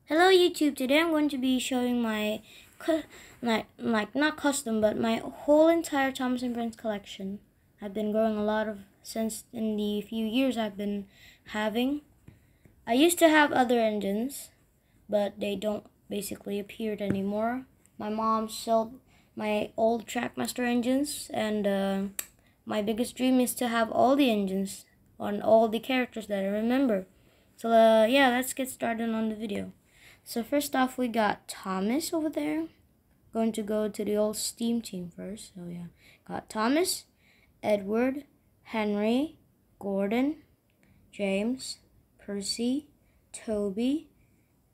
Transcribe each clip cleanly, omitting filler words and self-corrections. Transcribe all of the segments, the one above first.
Hello YouTube, today I'm going to be showing my, not custom, but my whole entire Thomas & Friends collection. I've been growing a lot of, since in the few years I've been having. I used to have other engines, but they don't basically appear anymore. My mom sold my old Trackmaster engines, and my biggest dream is to have all the engines on all the characters that I remember. So yeah, let's get started on the video. So first off, we got Thomas over there. Going to go to the old Steam team first. So yeah, got Thomas, Edward, Henry, Gordon, James, Percy, Toby.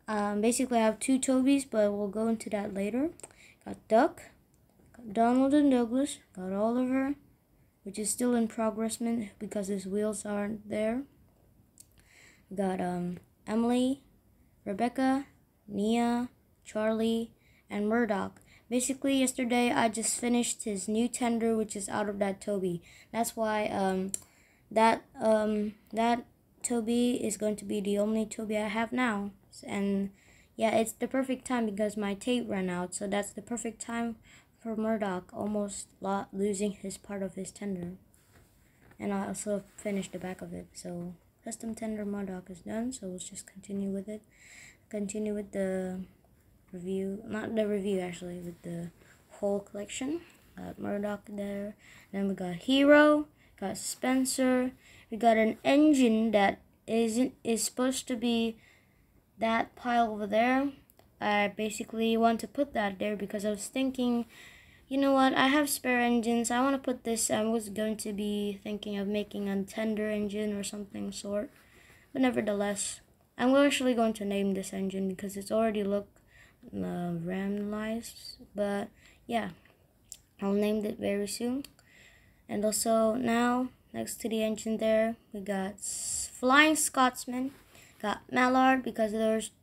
Basically I have two Tobys, but we'll go into that later. Got Duck, got Donald and Douglas, got Oliver, which is still in progress because his wheels aren't there. Got Emily, Rebecca, Nia, Charlie, and Murdoch. Basically, yesterday I just finished his new tender, which is out of that Toby. That's why that Toby is going to be the only Toby I have now. And yeah, it's the perfect time because my tape ran out. So that's the perfect time for Murdoch, almost losing his part of his tender. And I also finished the back of it. So custom tender Murdoch is done. So let's just continue with it. Continue with the review, not the review actually, with the whole collection. Got Murdoch there. Then we got Hero, got Spencer. We got an engine that is supposed to be that pile over there. I basically want to put that there because I was thinking, you know what, I have spare engines. I want to put this. I was going to be thinking of making a tender engine or something sort, but nevertheless, I'm actually going to name this engine because it's already randomized. But yeah, I'll name it very soon. And also now, next to the engine there, we got Flying Scotsman, got Mallard because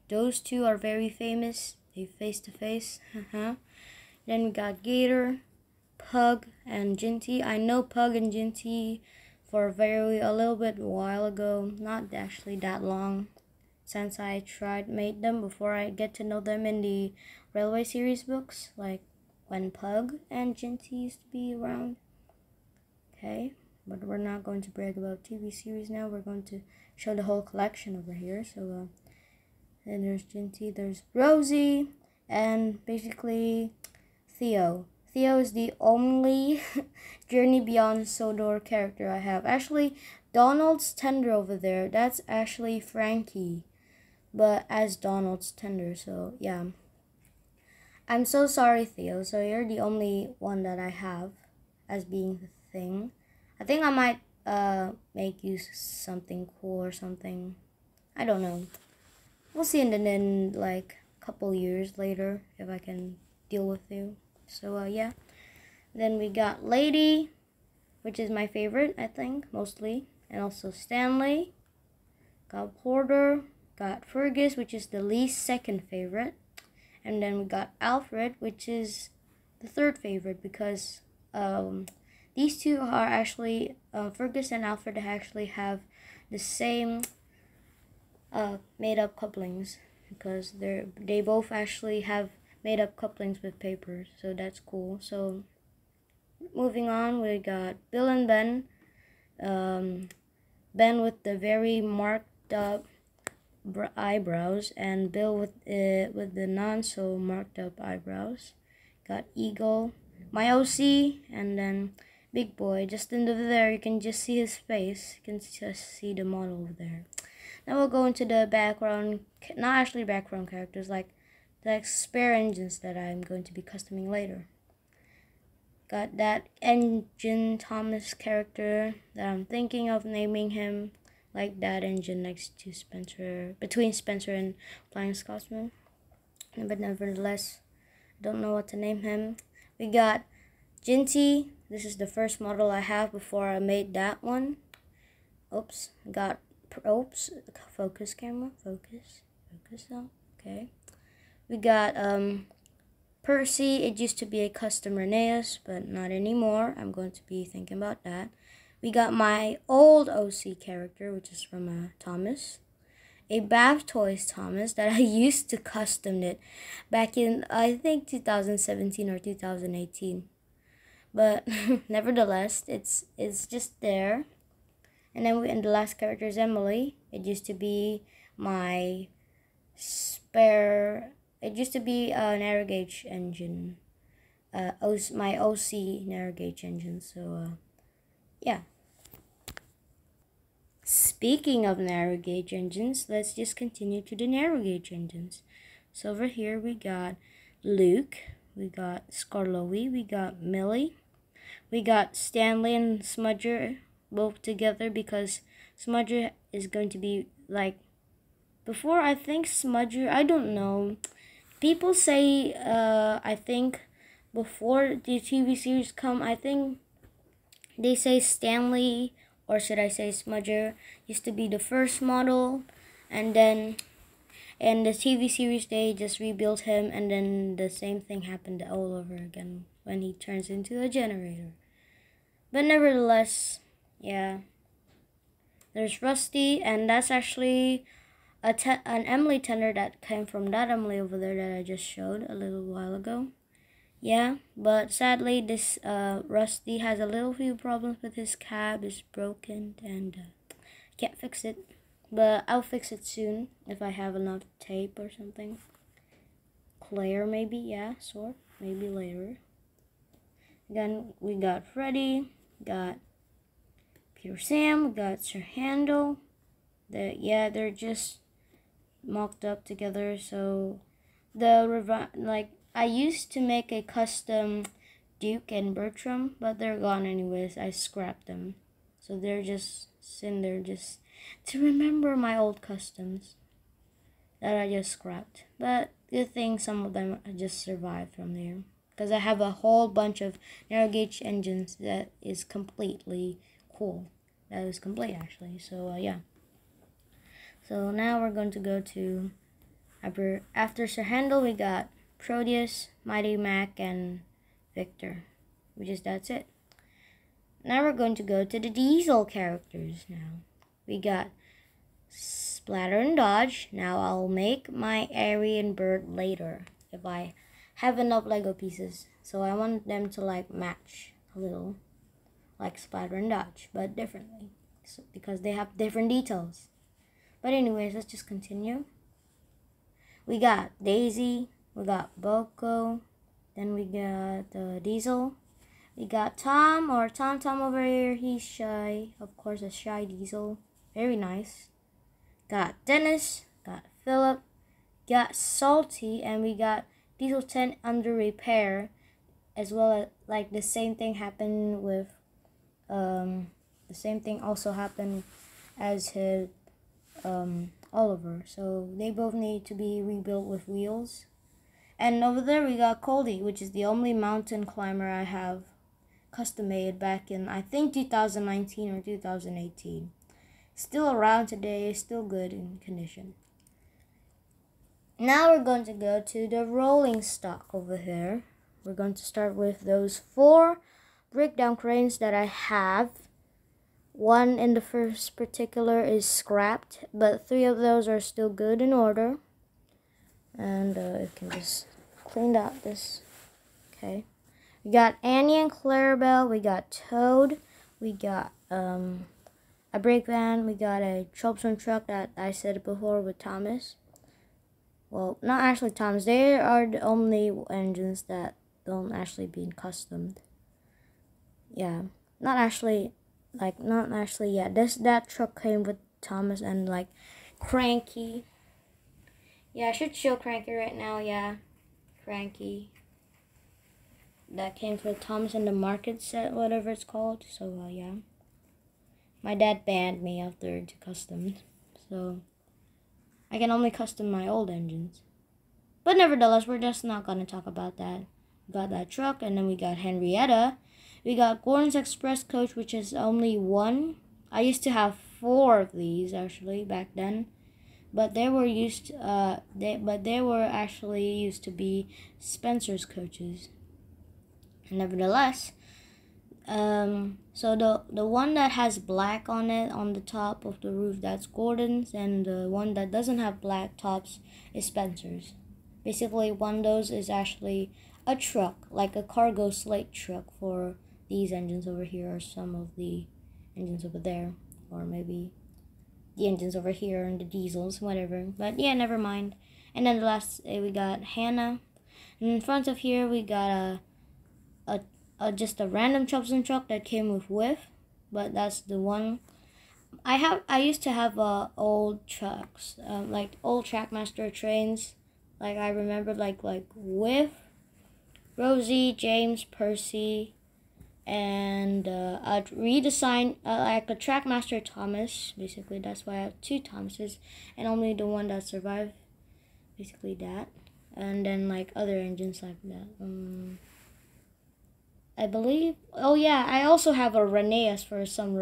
those two are very famous. They face to face. Then we got Gator, Pug, and Ginty. I know Pug and Ginty for a little bit while ago, not actually that long. Since I made them before I get to know them in the Railway series books, like when Pug and Ginty used to be around. Okay, but we're not going to brag about TV series now. We're going to show the whole collection over here. So then there's Ginty, there's Rosie, and basically Theo. Theo is the only Journey Beyond Sodor character I have. Actually, Donald's tender over there, that's actually Frankie, but as Donald's tender. So yeah, I'm so sorry, Theo. So you're the only one that I have as being the thing. I think I might make you something cool or something. I don't know. We'll see in like a couple years later if I can deal with you. So yeah. Then we got Lady, which is my favorite, I think, mostly. And also Stanley. Got Porter. Got Fergus, which is the least second favorite. And then we got Alfred, which is the third favorite because these two are actually, Fergus and Alfred actually have the same made-up couplings because they both actually have made-up couplings with papers, so that's cool. So moving on, we got Bill and Ben. Ben with the very marked up eyebrows, and Bill with the non so marked up eyebrows. Got Eagle, my OC, and then Big Boy. Just under there, you can just see his face. You can just see the model over there. Now we'll go into the background, not actually background characters, like spare engines that I'm going to be customing later. Got that engine Thomas character that I'm thinking of naming him like that engine next to Spencer, between Spencer and Flying Scotsman. But nevertheless, I don't know what to name him. We got Ginty. This is the first model I have before I made that one. Oops, focus camera, focus on. Okay. We got Percy. It used to be a custom Rheneas, but not anymore. I'm going to be thinking about that. We got my old OC character, which is from Thomas. a Bath Toys Thomas that I used to custom it back in, I think, 2017 or 2018. But nevertheless, it's just there. And then and the last character is Emily. It used to be my spare. It used to be a narrow gauge engine. My OC narrow gauge engine. So yeah. Speaking of narrow gauge engines, let's just continue to the narrow gauge engines. So over here we got Luke, we got Scarlowy, we got Millie, we got Stanley and Smudger both together because Smudger is going to be like, before I think Smudger, I don't know. People say, I think before the TV series come, I think they say Stanley, or should I say Smudger, used to be the first model, and then in the TV series they just rebuilt him, and then the same thing happened all over again when he turns into a generator. But nevertheless, yeah. There's Rusty, and that's actually an Emily tender that came from that Emily over there that I just showed a little while ago. Yeah, but sadly this Rusty has a little few problems with his cab. It's broken and can't fix it. But I'll fix it soon if I have enough tape or something. Claire maybe, yeah, sort, maybe later. Then we got Freddy, got Peter Sam, we got Sir Handel. They're just mocked up together. So I used to make a custom Duke and Bertram, but they're gone anyways. I scrapped them. So they're just sitting there just to remember my old customs that I just scrapped. But good thing some of them just survived from there. Because I have a whole bunch of narrow gauge engines that is completely cool. That is complete actually. So yeah. So now we're going to go to, after Sir Handel we got Proteus, Mighty Mac, and Victor. That's it. Now we're going to go to the Diesel characters now. We got Splatter and Dodge. Now I'll make my Aryan bird later if I have enough Lego pieces. So I want them to like match a little like Splatter and Dodge, but differently. So, because they have different details. But anyways, let's just continue. We got Daisy, we got Boko, then we got Diesel. We got Tom over here. He's shy, of course, a shy Diesel. Very nice. Got Dennis, got Philip, got Salty, and we got Diesel 10 under repair, as well as like the same thing happened with the same thing also happened as his Oliver. So they both need to be rebuilt with wheels. And over there we got Coldy, which is the only mountain climber I have custom made back in I think 2019 or 2018. Still around today, still good in condition. Now we're going to go to the rolling stock over here. We're going to start with those 4 breakdown cranes that I have. One in the first particular is scrapped, but 3 of those are still good in order. And I can just clean out this. Okay. We got Annie and Clarabelle. We got Toad. We got a brake van. We got a troublesome truck that I said before with Thomas. Well, not actually Thomas. They are the only engines that don't actually be customed. Yeah, not actually. Yeah. That truck came with Thomas and like Cranky. Yeah, I should show Cranky right now. Yeah, Cranky. That came for Thomas and the market set, whatever it's called. So yeah, my dad banned me after to custom, so I can only custom my old engines. But nevertheless, we're just not gonna talk about that. We got that truck, and then we got Henrietta. We got Gordon's Express Coach, which is only 1. I used to have 4 of these actually back then, but they were actually used to be Spencer's coaches. Nevertheless, So the one that has black on it on the top of the roof, that's Gordon's, and the one that doesn't have black tops is Spencer's. Basically, one of those is actually a truck, like a cargo slate truck for these engines over here, or some of the engines over there, or maybe the engines over here and the diesels, whatever. But yeah, never mind. And then the last, we got Hannah. And in front of here, we got just a random Chubson truck that came with whiff, but that's the one I used to have old trucks, like old Trackmaster trains. Like I remember like whiff, Rosie, James, Percy, and a redesigned like a Trackmaster Thomas. Basically, that's why I have two Thomases, and only the one that survived. Basically that, and then like other engines like that. I believe. Oh yeah, I also have a Rheneas for some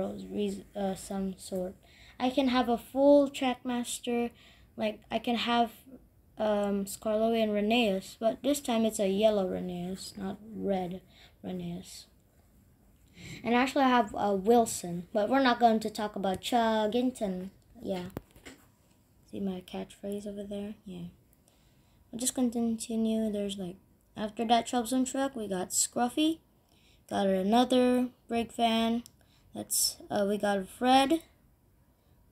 sort. I can have a full Trackmaster, like I can have Scarlowe and Rheneas, but this time it's a yellow Rheneas, not red Rheneas. And actually I have a Wilson, but we're not going to talk about Chuggington. Yeah. See my catchphrase over there? Yeah. I'm just going to continue. There's like, after that Chubson truck, we got Scruffy. Got another brake van. That's we got Fred.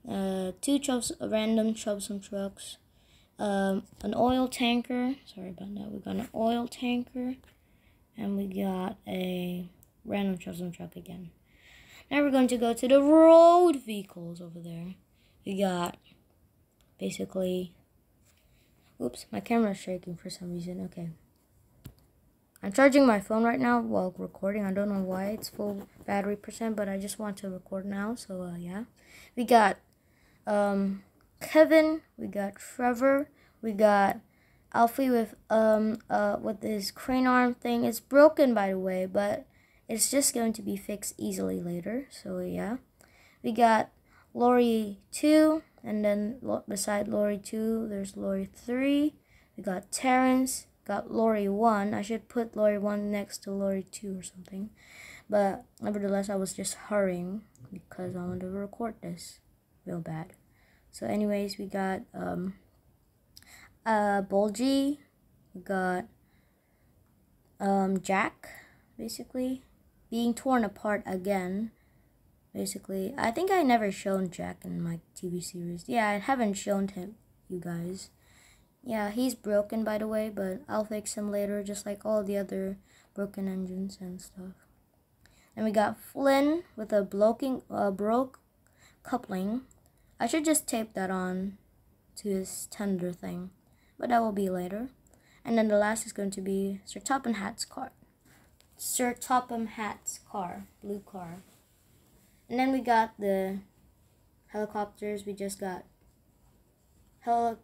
Two random Chubson trucks. An oil tanker. Sorry about that. We got an oil tanker, and we got a random Chubson truck again. Now we're going to go to the road vehicles over there. We got basically. Oops, my camera's shaking for some reason. Okay. I'm charging my phone right now while recording. I don't know why it's full battery percent, but I just want to record now. So yeah, we got Kevin, we got Trevor, we got Alfie with his crane arm thing. It's broken, by the way, but it's just going to be fixed easily later. So yeah, we got Lori 2, and then beside Lori 2, there's Lori 3. We got Terrence. Got Lori 1. I should put Lori 1 next to Lori 2 or something. But nevertheless, I was just hurrying because I wanted to record this real bad. So anyways, we got Bulgy. We got Jack, basically, being torn apart again. Basically, I think I never shown Jack in my TV series. Yeah, I haven't shown him, you guys. Yeah, he's broken, by the way, but I'll fix him later, just like all the other broken engines and stuff. And we got Flynn with a broke coupling. I should just tape that on to his tender thing, but that will be later. And then the last is going to be Sir Topham Hatt's car. Sir Topham Hatt's car, blue car. And then we got the helicopters. We just got Harold,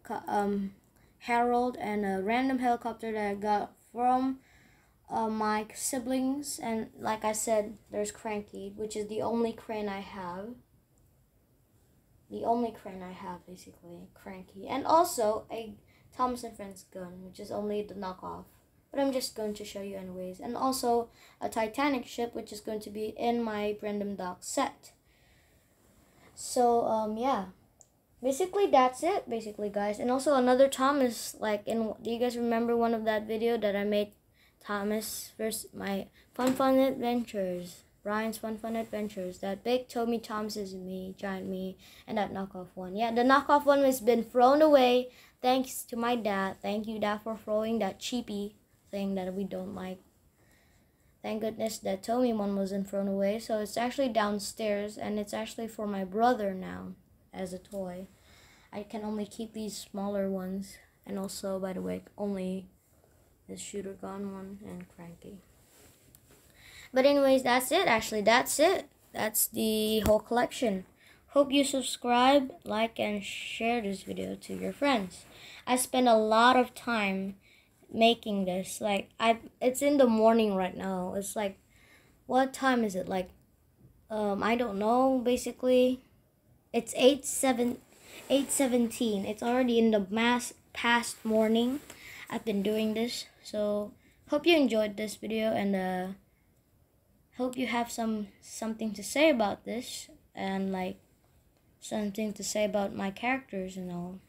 and a random helicopter that I got from my siblings. And like I said, there's Cranky, which is the only crane I have. The only crane I have, basically, Cranky. And also a Thomas & Friends gun, which is only the knockoff. But I'm just going to show you anyways. And also a Titanic ship, which is going to be in my Brandom Dock set. So, yeah. Basically, that's it, guys. And also another Thomas, like, do you guys remember one of that video that I made Thomas versus my Fun Adventures, Brian's Fun Adventures, that big Tommy Thomas is me, giant me, and that knockoff one. Yeah, the knockoff one has been thrown away thanks to my dad. Thank you, Dad, for throwing that cheapy thing that we don't like. Thank goodness that Tommy one wasn't thrown away. So it's actually downstairs, and it's actually for my brother now as a toy. I can only keep these smaller ones, and also, by the way, only this shooter gun one and Cranky. But anyways, that's it. Actually, that's it. That's the whole collection. Hope you subscribe, like, and share this video to your friends. I spent a lot of time making this. Like, it's in the morning right now. It's like, what time is it? Like, I don't know, basically. It's 8:17. It's already in the past morning. I've been doing this. So, hope you enjoyed this video, and hope you have something to say about this, and like something to say about my characters and all,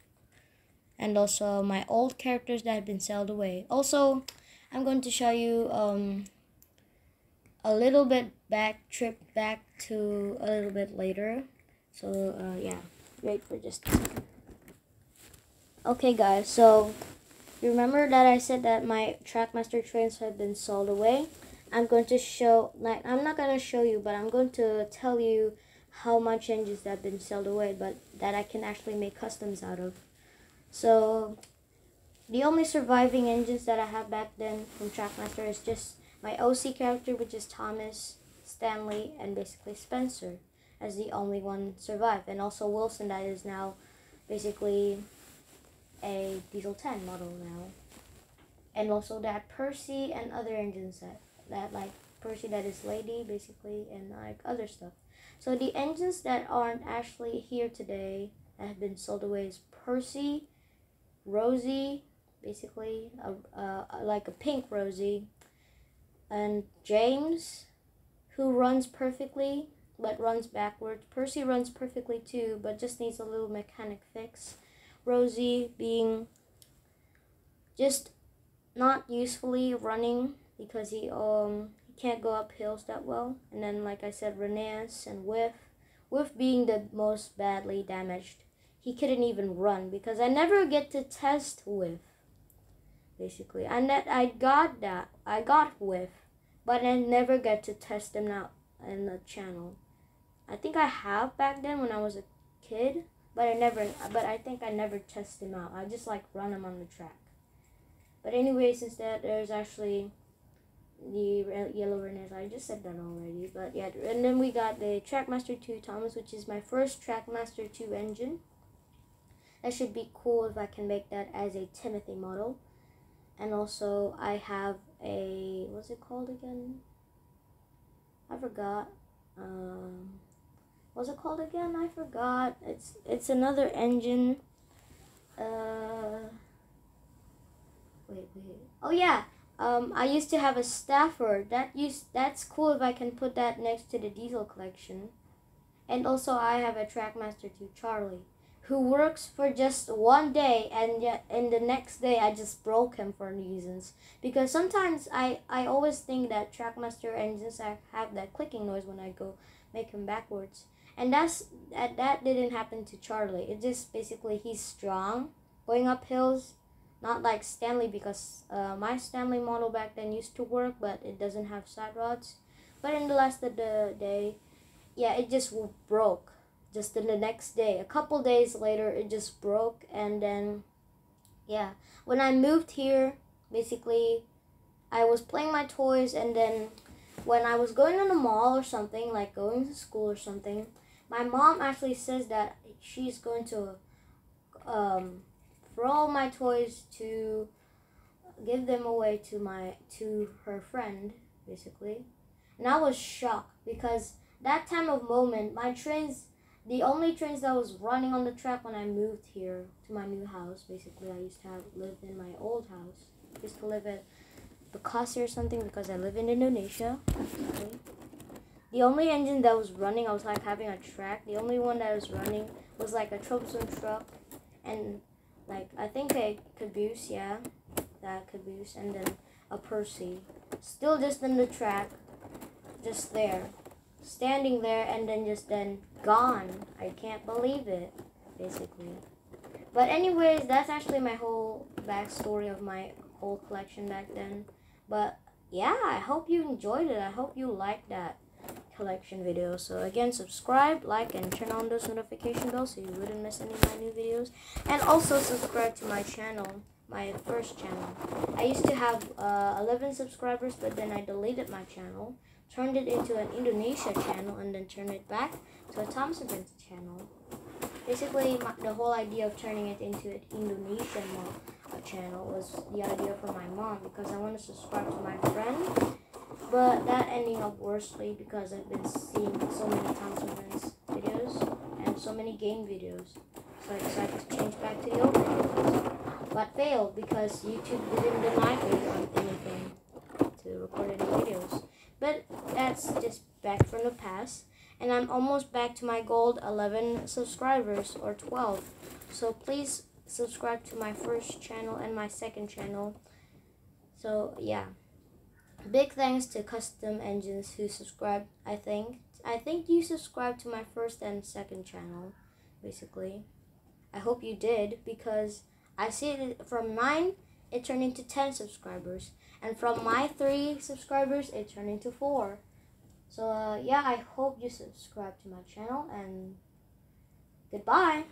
and also my old characters that have been sold away. Also, I'm going to show you a little bit trip back to a little bit later. So yeah, wait for just a second. Okay guys, so you remember that I said that my Trackmaster trains have been sold away? I'm going to show, like, I'm not going to show you, but I'm going to tell you how much engines that have been sold away, but that I can actually make customs out of. So the only surviving engines that I have back then from Trackmaster is just my OC character, which is Thomas, Stanley, and basically Spencer, as the only one survived. And also Wilson, that is now basically a Diesel 10 model now. And also that Percy and other engines that like Percy, that is Lady, basically, and like other stuff. So the engines that aren't actually here today that have been sold away is Percy, Rosie, basically, like a pink Rosie, and James, who runs perfectly but runs backwards. Percy runs perfectly too, but just needs a little mechanic fix. Rosie being just not usefully running because he can't go up hills that well. And then, like I said, Reneus and Whiff being the most badly damaged. He couldn't even run because I never get to test Whiff. Basically, I got Whiff, but I never get to test them out in the channel. I think I have back then when I was a kid, but I think I never test him out. I just like run him on the track. But anyway, since that there's actually the yellow Reneus, I just said that already. But yeah, and then we got the Trackmaster 2 Thomas, which is my first Trackmaster 2 engine. That should be cool if I can make that as a Timothy model. And also I have a, what's it called again? I forgot. What's it called again? I forgot. It's another engine. Wait. Oh yeah. I used to have a Stafford. That's cool if I can put that next to the Diesel collection. And also I have a Trackmaster 2 Charlie, who works for just one day, and yet in the next day I just broke him for reasons. Because sometimes I always think that Trackmaster engines have that clicking noise when I go make him backwards. And that didn't happen to Charlie. It just basically he's strong going up hills, not like Stanley, because my Stanley model back then used to work, but it doesn't have side rods. But in the last of the day, yeah, it just broke. Just in the next day, a couple days later, it just broke. And then, yeah, when I moved here, basically, I was playing my toys, and then when I was going to the mall or something, like going to school or something, my mom actually says that she's going to throw all my toys to give them away to her friend, basically. And I was shocked because that time of moment, my trains, the only trains that was running on the track when I moved here to my new house, basically, I used to live in my old house. I used to live at Bekasi or something because I live in Indonesia. Sorry. The only engine that was running, I was like having a track. The only one that was running was like a troublesome truck and like I think a caboose, yeah, that caboose, and then a Percy. Still just in the track, just there. Standing there and then gone. I can't believe it, basically. But anyways, that's actually my whole backstory of my whole collection back then. But yeah, I hope you enjoyed it. I hope you liked that collection video. So again, subscribe, like, and turn on those notification bells so you wouldn't miss any of my new videos. And also subscribe to my channel, my first channel. I used to have 11 subscribers, but then I deleted my channel, turned it into an Indonesia channel, and then turned it back to a Thompson Prince channel. Basically, the whole idea of turning it into an Indonesian channel was the idea for my mom, because I want to subscribe to my friend. But that ending up worsely because I've been seeing so many Thompson Prince videos and so many game videos. So I decided to change back to the old videos. But failed because YouTube didn't deny me on anything to record any videos. but that's just back from the past. And I'm almost back to my gold 11 subscribers, or 12. So please subscribe to my first channel and my second channel. So yeah, big thanks to Custom Engines who subscribed. I think you subscribed to my first and second channel, basically. I hope you did, because I see it from 9 it turned into 10 subscribers, and from my 3 subscribers it turned into 4. So yeah, I hope you subscribe to my channel, and goodbye.